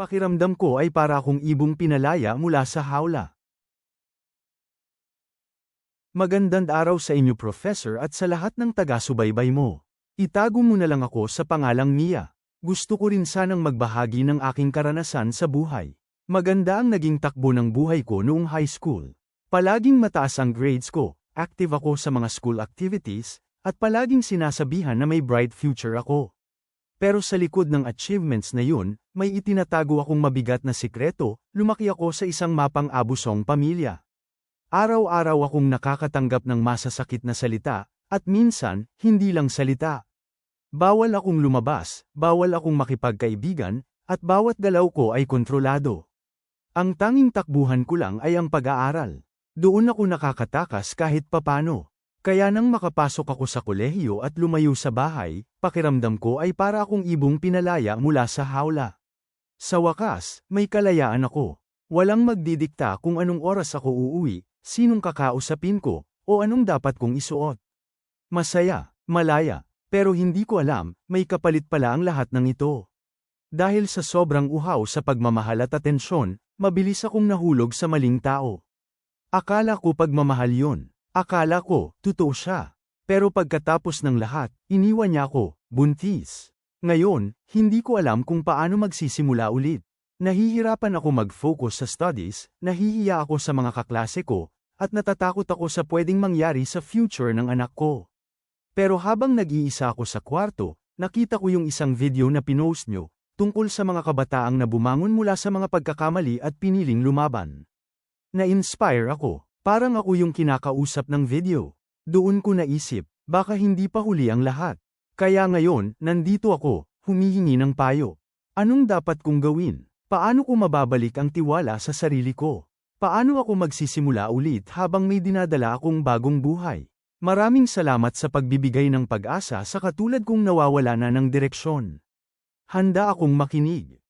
Pakiramdam ko ay para akong ibong pinalaya mula sa hawla. Magandang araw sa inyo, Professor, at sa lahat ng taga-subaybay mo. Itago mo na lang ako sa pangalang Mia. Gusto ko rin sanang magbahagi ng aking karanasan sa buhay. Maganda ang naging takbo ng buhay ko noong high school. Palaging mataas ang grades ko, active ako sa mga school activities, at palaging sinasabihan na may bright future ako. Pero sa likod ng achievements na yun, may itinatago akong mabigat na sikreto. Lumaki ako sa isang mapang-abusong pamilya. Araw-araw akong nakakatanggap ng masasakit na salita, at minsan, hindi lang salita. Bawal akong lumabas, bawal akong makipagkaibigan, at bawat galaw ko ay kontrolado. Ang tanging takbuhan ko lang ay ang pag-aaral. Doon ako nakakatakas kahit papano. Kaya nang makapasok ako sa kolehiyo at lumayo sa bahay, pakiramdam ko ay para akong ibong pinalaya mula sa hawla. Sa wakas, may kalayaan ako. Walang magdidikta kung anong oras ako uuwi, sinong kakausapin ko, o anong dapat kong isuot. Masaya, malaya, pero hindi ko alam, may kapalit pala ang lahat ng ito. Dahil sa sobrang uhaw sa pagmamahal at atensyon, mabilis akong nahulog sa maling tao. Akala ko pagmamahal yun. Akala ko, totoo siya. Pero pagkatapos ng lahat, iniwan niya ako, buntis. Ngayon, hindi ko alam kung paano magsisimula ulit. Nahihirapan ako mag-focus sa studies, nahihiya ako sa mga kaklase ko, at natatakot ako sa pwedeng mangyari sa future ng anak ko. Pero habang nag-iisa ako sa kwarto, nakita ko yung isang video na pinost nyo, tungkol sa mga kabataang na bumangon mula sa mga pagkakamali at piniling lumaban. Na-inspire ako. Parang ako yung kinakausap ng video. Doon ko naisip, baka hindi pa huli ang lahat. Kaya ngayon, nandito ako, humihingi ng payo. Anong dapat kong gawin? Paano ko mababalik ang tiwala sa sarili ko? Paano ako magsisimula ulit habang may dinadala akong bagong buhay? Maraming salamat sa pagbibigay ng pag-asa sa katulad kong nawawala na ng direksyon. Handa akong makinig.